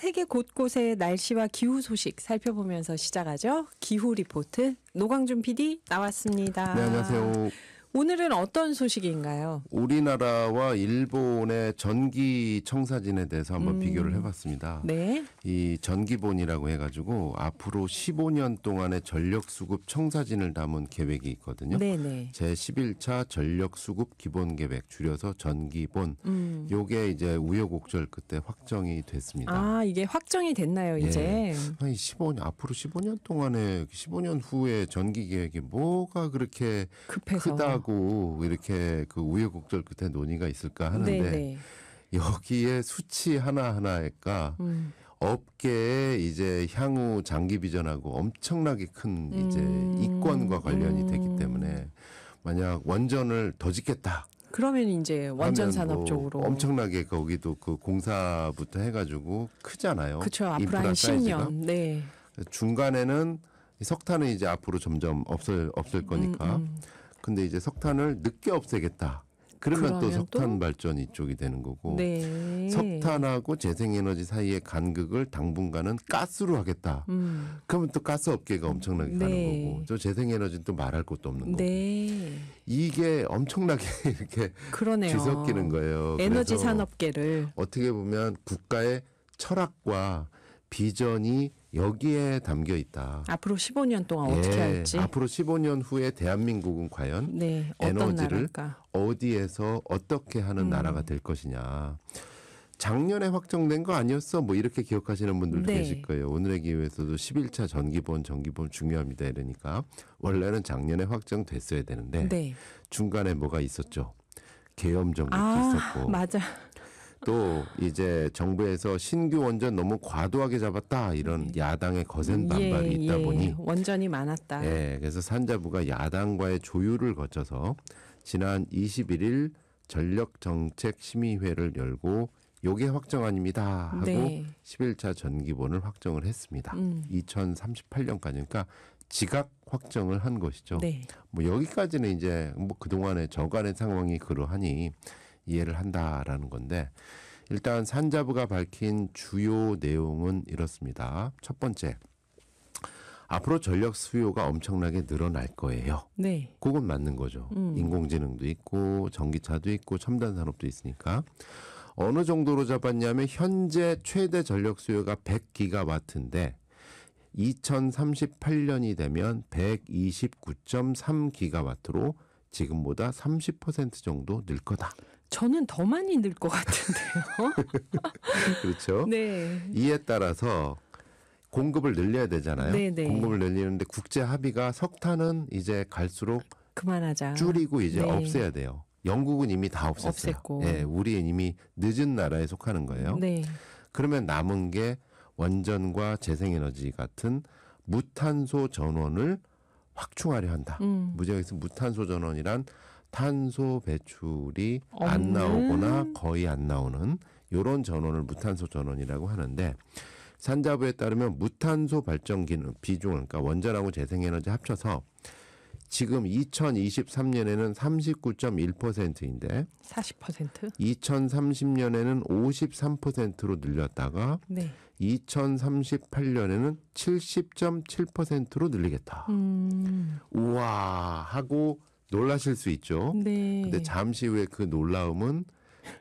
세계 곳곳의 날씨와 기후 소식 살펴보면서 시작하죠. 기후 리포트 노광준 PD 나왔습니다. 네, 안녕하세요. 오늘은 어떤 소식인가요? 우리나라와 일본의 전기 청사진에 대해서 한번 비교를 해봤습니다. 네. 이 전기본이라고 해가지고 앞으로 15년 동안의 전력수급 청사진을 담은 계획이 있거든요. 네네. 제11차 전력수급 기본계획 줄여서 전기본. 요게 이제 우여곡절 끝에 확정이 됐습니다. 아, 이게 확정이 됐나요, 이제? 아니, 앞으로 15년 동안에 15년 후에 전기 계획이 뭐가 그렇게 급해서. 크다고 이렇게 그 우여곡절 끝에 논의가 있을까 하는데 네네. 여기에 수치 하나하나가 업계에 이제 향후 장기 비전하고 엄청나게 큰 이제 이권과 관련이 되기 때문에 만약 원전을 더 짓겠다. 그러면 이제 원전 산업 쪽으로 엄청나게 거기도 그 공사부터 해가지고 크잖아요. 그렇죠. 앞으로 인프라 한 사이즈가. 10년. 네. 중간에는 석탄은 이제 앞으로 점점 없을 거니까. 근데 이제 석탄을 늦게 없애겠다. 그러면 또 석탄 발전 이쪽이 되는 거고. 네. 석탄하고 재생에너지 사이의 간극을 당분간은 가스로 하겠다. 그러면 또 가스 업계가 엄청나게 가는 거고. 저 재생에너지는 또 말할 것도 없는 거고. 네. 이게 엄청나게 이렇게 그러네요. 뒤섞이는 거예요. 에너지 그래서 산업계를. 어떻게 보면 국가의 철학과 비전이 여기에 담겨 있다. 앞으로 15년 동안 어떻게 할지. 앞으로 15년 후에 대한민국은 과연 네, 어떤 에너지를 나라일까? 어디에서 어떻게 하는 나라가 될 것이냐. 작년에 확정된 거 아니었어? 뭐 이렇게 기억하시는 분들도 네. 계실 거예요. 오늘의 기회에서도 11차 전기본 중요합니다. 이러니까 원래는 작년에 확정됐어야 되는데 네. 중간에 뭐가 있었죠. 계엄 정국도 있었고. 맞아. 또 이제 정부에서 신규 원전 너무 과도하게 잡았다 이런 야당의 거센 반발이 있다 보니 원전이 많았다. 그래서 산자부가 야당과의 조율을 거쳐서 지난 21일 전력정책심의회를 열고 요게 확정안입니다 하고 11차 전기본을 확정을 했습니다. 2038년까지 그러니까 지각 확정을 한 것이죠. 네. 뭐 여기까지는 이제 뭐 그동안의 저간의 상황이 그러하니 이해를 한다라는 건데 일단 산자부가 밝힌 주요 내용은 이렇습니다. 첫 번째, 앞으로 전력 수요가 엄청나게 늘어날 거예요. 네. 그건 맞는 거죠. 인공지능도 있고 전기차도 있고 첨단 산업도 있으니까 어느 정도로 잡았냐면 현재 최대 전력 수요가 100기가와트인데 2038년이 되면 129.3기가와트로 지금보다 30% 정도 늘 거다. 저는 더 많이 늘 것 같은데요. 그렇죠. 네. 이에 따라서 공급을 늘려야 되잖아요. 네네. 공급을 늘리는데 국제 합의가 석탄은 이제 갈수록 그만하자. 줄이고 이제 네. 없애야 돼요. 영국은 이미 다 없앴어요. 없앴고. 예, 우리는 이미 늦은 나라에 속하는 거예요. 네. 그러면 남은 게 원전과 재생에너지 같은 무탄소 전원을 확충하려 한다. 무제한에서 무탄소 전원이란 탄소 배출이 안 나오거나 거의 안 나오는 이런 전원을 무탄소 전원이라고 하는데 산자부에 따르면 무탄소 발전 기능 비중을 그러니까 원전하고 재생에너지 합쳐서 지금 2023년에는 39.1%인데 40%? 2030년에는 53%로 늘렸다가 네. 2038년에는 70.7%로 늘리겠다. 우와 하고 놀라실 수 있죠. 네. 근데 잠시 후에 그 놀라움은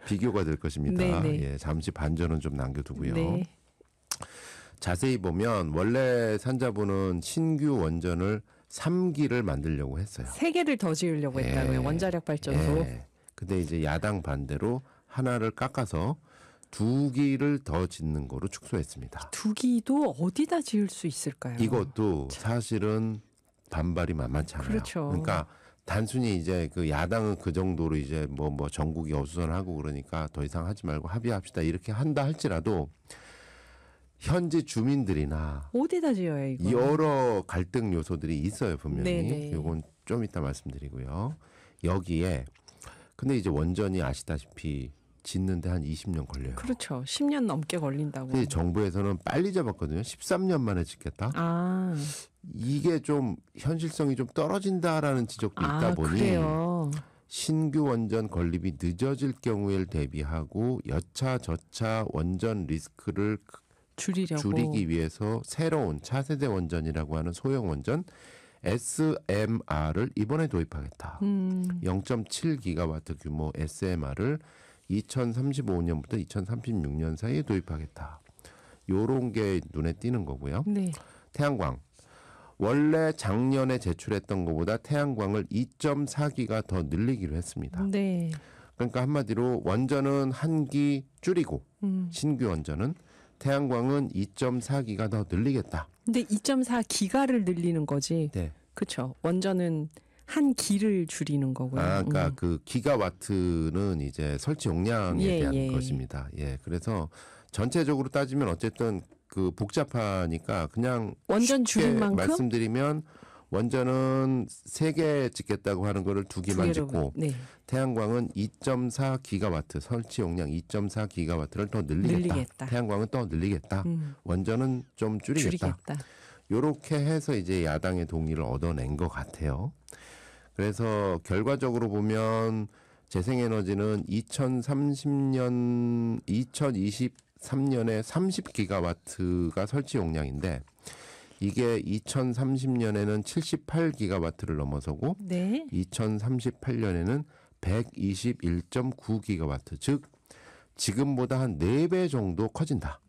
비교가 될 것입니다. 네네. 예, 잠시 반전은 좀 남겨두고요. 네. 자세히 보면 원래 산자부는 신규 원전을 3기를 만들려고 했어요. 3개를 더 지으려고 했다고요. 원자력 발전소. 근데 이제 야당 반대로 하나를 깎아서 2기를 더 짓는 거로 축소했습니다. 2기도 어디다 지을 수 있을까요? 이것도 사실은 반발이 만만치 않아요. 그렇죠. 그러니까 단순히 이제 그 야당은 그 정도로 이제 뭐 전국이 어수선하고 그러니까 더 이상 하지 말고 합의합시다 이렇게 한다 할지라도 현지 주민들이나 어디다 지어야 이거? 여러 갈등 요소들이 있어요 분명히. 네네. 이건 좀 이따 말씀드리고요. 여기에 근데 이제 원전이 아시다시피 짓는데 한 20년 걸려요. 그렇죠. 10년 넘게 걸린다고. 근데 정부에서는 빨리 잡았거든요. 13년 만에 짓겠다. 아. 이게 좀 현실성이 좀 떨어진다라는 지적도 있다 보니 그래요. 신규 원전 건립이 늦어질 경우에 대비하고 여차 저차 원전 리스크를 줄이려고. 줄이기 위해서 새로운 차세대 원전이라고 하는 소형 원전 SMR을 이번에 도입하겠다. 0.7기가와트 규모 SMR을 2035년부터 2036년 사이에 도입하겠다. 요런 게 눈에 띄는 거고요. 네. 태양광. 원래 작년에 제출했던 것보다 태양광을 2.4기가 더 늘리기로 했습니다. 네. 그러니까 한마디로 원전은 한 기 줄이고 신규 원전은 태양광은 2.4기가 더 늘리겠다. 근데 2.4기가를 늘리는 거지. 네. 그렇죠. 원전은 한 기를 줄이는 거고요. 그러니까 그 기가와트는 이제 설치 용량에 예, 대한 예. 것입니다. 예. 그래서 전체적으로 따지면 어쨌든 그 복잡하니까 그냥 원전 쉽게 줄인 만큼 말씀드리면 원전은 3개 짓겠다고 하는 거를 2기만 짓고 네. 태양광은 2.4기가와트 설치 용량 2.4기가와트를 더 늘리겠다. 태양광은 또 늘리겠다. 원전은 좀 줄이겠다. 요렇게 해서 이제 야당의 동의를 얻어낸 것 같아요. 그래서 결과적으로 보면 재생에너지는 2023년에 30기가와트가 설치 용량인데 이게 2030년에는 78기가와트를 넘어서고 네. 2038년에는 121.9기가와트, 즉 지금보다 한 4배 정도 커진다.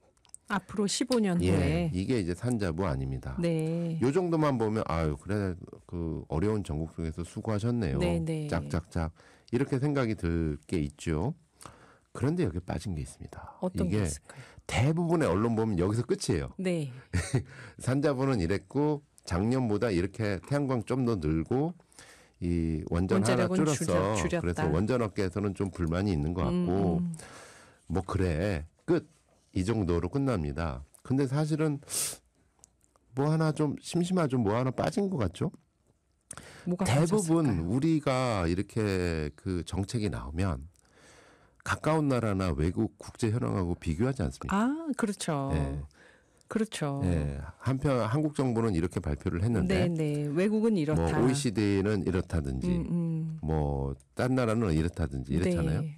앞으로 15년 예, 후에. 이게 이제 산자부 아닙니다. 네. 요 정도만 보면 아유 그래 그 어려운 전국 속에서 수고하셨네요. 네, 네. 짝짝짝 이렇게 생각이 들 게 있죠. 그런데 여기 빠진 게 있습니다. 어떤 게 이게 있을까요? 대부분의 언론 보면 여기서 끝이에요. 네. 산자부는 이랬고 작년보다 이렇게 태양광 좀 더 늘고 이 원전 하나 원자력은 줄였어. 줄였다. 그래서 원전업계에서는 좀 불만이 있는 것 같고 뭐 그래 끝 이 정도로 끝납니다. 근데 사실은 뭐 하나 좀 심심하죠. 뭐 하나 빠진 것 같죠. 뭐가 대부분 빠졌을까요? 우리가 이렇게 그 정책이 나오면 가까운 나라나 외국 국제 현황하고 비교하지 않습니까? 아, 그렇죠. 예. 그렇죠. 예. 한편 한국 정부는 이렇게 발표를 했는데 네. 외국은 이렇다. 뭐 OECD는 이렇다든지 뭐 딴 나라는 이렇다든지 이랬잖아요. 네.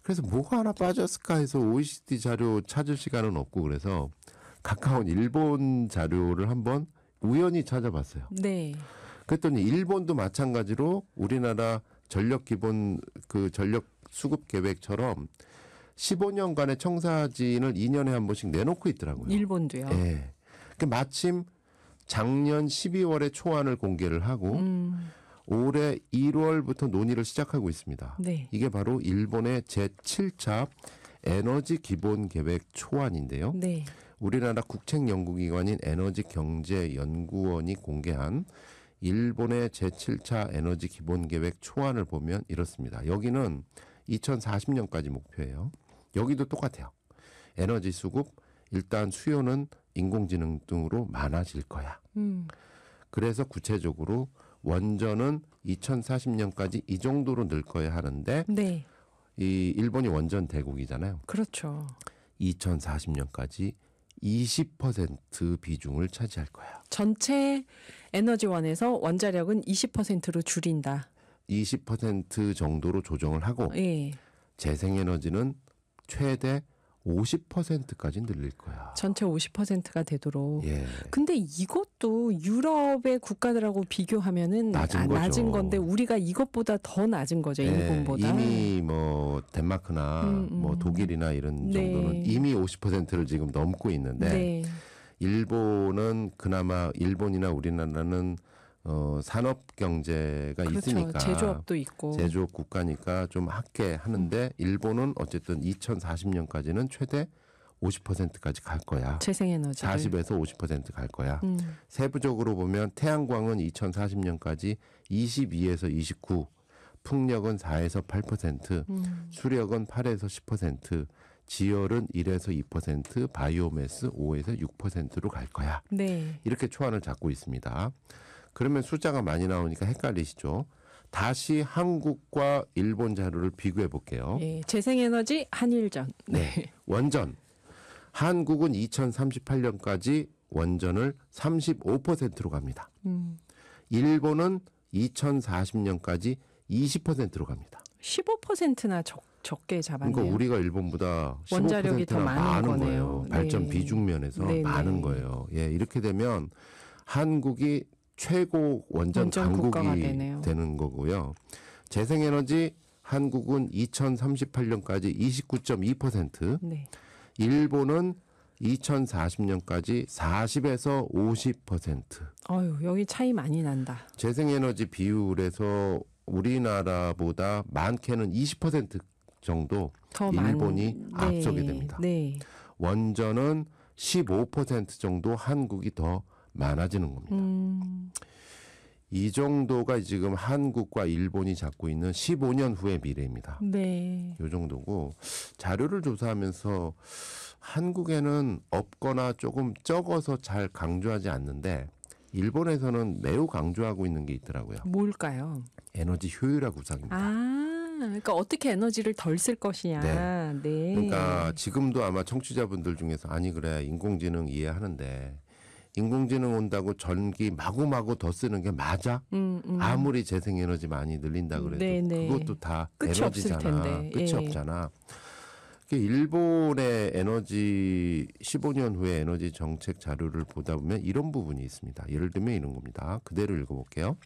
그래서 뭐가 하나 빠졌을까 해서 OECD 자료 찾을 시간은 없고 그래서 가까운 일본 자료를 한번 우연히 찾아봤어요. 네. 그랬더니 일본도 마찬가지로 우리나라 전력 기본 그 전력 수급 계획처럼 15년간의 청사진을 2년에 한 번씩 내놓고 있더라고요. 일본도요. 예. 그 마침 작년 12월에 초안을 공개를 하고 올해 1월부터 논의를 시작하고 있습니다. 네. 이게 바로 일본의 제7차 에너지 기본 계획 초안인데요. 네. 우리나라 국책연구기관인 에너지경제연구원이 공개한 일본의 제7차 에너지 기본 계획 초안을 보면 이렇습니다. 여기는 2040년까지 목표예요. 여기도 똑같아요. 에너지 수급 일단 수요는 인공지능 등으로 많아질 거야. 그래서 구체적으로 원전은 2040년까지 이 정도로 늘 거야 하는데 네. 이 일본이 원전 대국이잖아요. 그렇죠. 2040년까지 20% 비중을 차지할 거야. 전체 에너지원에서 원자력은 20%로 줄인다. 20% 정도로 조정을 하고 예. 재생에너지는 최대 50%까지 늘릴 거야. 전체 50%가 되도록. 예. 근데 이것도 유럽의 국가들하고 비교하면은 낮은 거죠. 낮은 건데 우리가 이것보다 더 낮은 거죠. 예, 일본보다. 이미 뭐 덴마크나 뭐 독일이나 이런 네. 정도는 이미 50%를 지금 넘고 있는데 네. 일본은 그나마 일본이나 우리나라는 산업 경제가 그렇죠. 있으니까 제조업도 있고. 제조업 국가니까 좀 합계 하는데 일본은 어쨌든 2040년까지는 최대 50%까지 갈 거야. 재생에너지. 40에서 50% 갈 거야. 세부적으로 보면 태양광은 2040년까지 22에서 29, 풍력은 4에서 8%, 수력은 8에서 10%, 지열은 1에서 2%, 바이오매스 5에서 6%로 갈 거야. 네. 이렇게 초안을 잡고 있습니다. 그러면 숫자가 많이 나오니까 헷갈리시죠? 다시 한국과 일본 자료를 비교해 볼게요. 예. 재생에너지 한일전. 네. 원전. 한국은 2038년까지 원전을 35%로 갑니다. 일본은 2040년까지 20%로 갑니다. 15%나 적게 잡았네요. 그러니까 우리가 일본보다 원자력이 더 15%나 많은 많은 거네요. 거예요. 발전 네. 비중 면에서 네, 많은 네. 거예요. 예, 이렇게 되면 한국이 최고 원전 국가가 강국이 되네요. 되는 거고요. 재생에너지 한국은 2038년까지 29.2%, 네. 일본은 2040년까지 40에서 50%. 어유 여기 차이 많이 난다. 재생에너지 비율에서 우리나라보다 많게는 20% 정도 더 일본이 네. 앞서게 됩니다. 네. 원전은 15% 정도 한국이 더 많아지는 겁니다. 이 정도가 지금 한국과 일본이 잡고 있는 15년 후의 미래입니다. 네. 이 정도고 자료를 조사하면서 한국에는 없거나 조금 적어서 잘 강조하지 않는데 일본에서는 매우 강조하고 있는 게 있더라고요. 뭘까요? 에너지 효율화 구상입니다. 그러니까 어떻게 에너지를 덜 쓸 것이냐. 네. 그러니까 지금도 아마 청취자분들 중에서 아니 그래 인공지능 이해하는데 인공지능 온다고 전기 마구마구 더 쓰는 게 맞아? 아무리 재생에너지 많이 늘린다 그래도 네네. 그것도 다 끝이 없을 에너지잖아. 텐데. 끝이 예. 없잖아. 일본의 에너지 15년 후의 에너지 정책 자료를 보다 보면 이런 부분이 있습니다. 예를 들면 이런 겁니다. 그대로 읽어볼게요.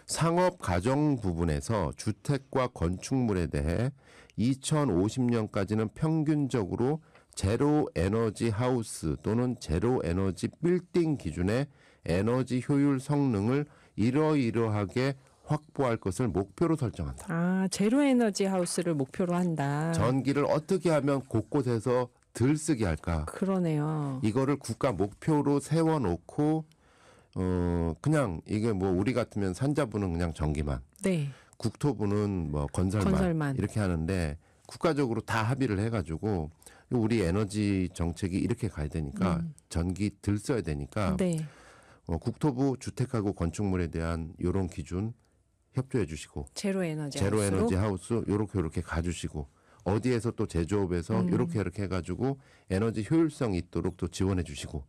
상업 가정 부분에서 주택과 건축물에 대해 2050년까지는 평균적으로 제로 에너지 하우스 또는 제로 에너지 빌딩 기준의 에너지 효율 성능을 이러이러하게 확보할 것을 목표로 설정한다. 제로 에너지 하우스를 목표로 한다. 전기를 어떻게 하면 곳곳에서 덜 쓰게 할까? 그러네요. 이거를 국가 목표로 세워놓고 그냥 이게 뭐 우리 같으면 산자부는 그냥 전기만, 네. 국토부는 뭐 건설만 이렇게 하는데 국가적으로 다 합의를 해가지고 우리 에너지 정책이 이렇게 가야 되니까 전기 덜 써야 되니까 네. 국토부 주택하고 건축물에 대한 이런 기준 협조해 주시고 제로 에너지 제로 하우스로? 에너지 하우스 요렇게 가주시고 어디에서 또 제조업에서 요렇게 해가지고 에너지 효율성 있도록 또 지원해 주시고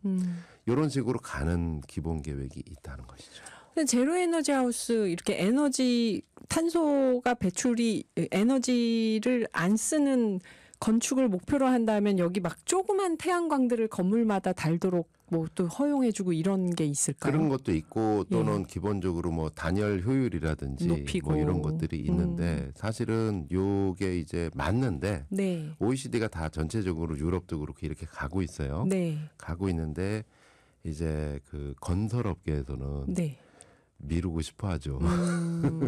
이런 식으로 가는 기본 계획이 있다는 것이죠. 근데 제로 에너지 하우스 이렇게 에너지 탄소가 배출이 에너지를 안 쓰는 건축을 목표로 한다면 여기 막 조그만 태양광들을 건물마다 달도록 뭐 또 허용해주고 이런 게 있을까요? 그런 것도 있고 또는 기본적으로 뭐 단열 효율이라든지 높이고. 뭐 이런 것들이 있는데 사실은 요게 이제 맞는데 네. OECD가 다 전체적으로 유럽도 그렇게 이렇게 가고 있어요. 네. 가고 있는데 이제 그 건설업계에서는 네. 미루고 싶어하죠.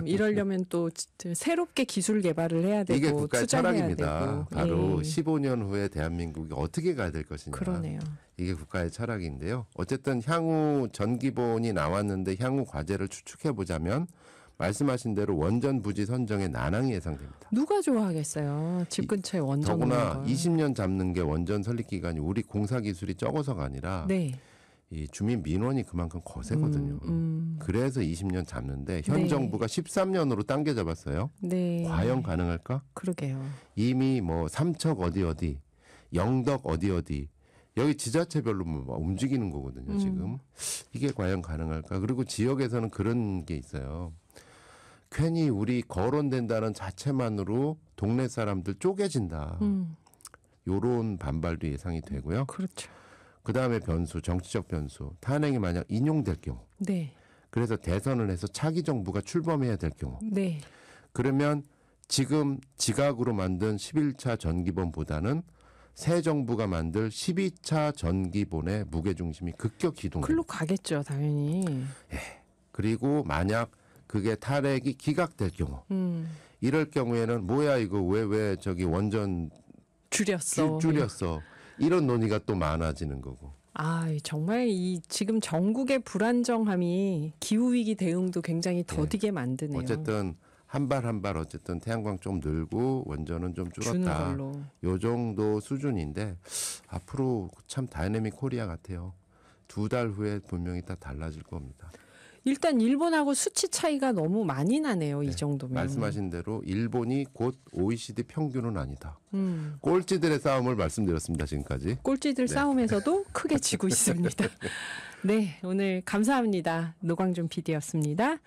이러려면 또 새롭게 기술 개발을 해야 되고 이게 국가의 투자해야 철학입니다. 되고. 바로 예. 15년 후에 대한민국이 어떻게 가야 될 것이냐. 그러네요. 이게 국가의 철학인데요. 어쨌든 향후 전기본이 나왔는데 향후 과제를 추측해 보자면 말씀하신 대로 원전 부지 선정에 난항이 예상됩니다. 누가 좋아하겠어요? 집 근처에 원전 더구나 없는 걸. 20년 잡는 게 원전 설립 기간이 우리 공사 기술이 적어서가 아니라 네. 이 주민 민원이 그만큼 거세거든요. 그래서 20년 잡는데 현 네. 정부가 13년으로 당겨 잡았어요. 네. 과연 가능할까? 그러게요. 이미 뭐 삼척 어디 영덕 어디 여기 지자체별로 뭐 움직이는 거거든요. 지금 이게 과연 가능할까? 그리고 지역에서는 그런 게 있어요. 괜히 우리 거론된다는 자체만으로 동네 사람들 쪼개진다. 요런 반발도 예상이 되고요. 그렇죠. 그다음에 변수, 정치적 변수. 탄핵이 만약 인용될 경우. 네. 그래서 대선을 해서 차기 정부가 출범해야 될 경우. 네. 그러면 지금 지각으로 만든 11차 전기본보다는 새 정부가 만들 12차 전기본의 무게중심이 급격히 이동됩니다. 글로 가겠죠, 당연히. 그리고 만약 그게 탄핵이 기각될 경우 이럴 경우에는 뭐야 이거 왜 저기 원전 줄였어. 줄였어. 이런 논의가 또 많아지는 거고. 정말 이 지금 전국의 불안정함이 기후 위기 대응도 굉장히 더디게 만드네요. 어쨌든 한 발 한 발 어쨌든 태양광 좀 늘고 원전은 좀 주는 줄었다. 걸로. 요 정도 수준인데 앞으로 참 다이내믹 코리아 같아요. 2달 후에 분명히 다 달라질 겁니다. 일단 일본하고 수치 차이가 너무 많이 나네요. 이 정도면. 말씀하신 대로 일본이 곧 OECD 평균은 아니다. 꼴찌들의 싸움을 말씀드렸습니다. 지금까지. 꼴찌들 싸움에서도 크게 지고 있습니다. 네, 오늘 감사합니다. 노광준 PD였습니다.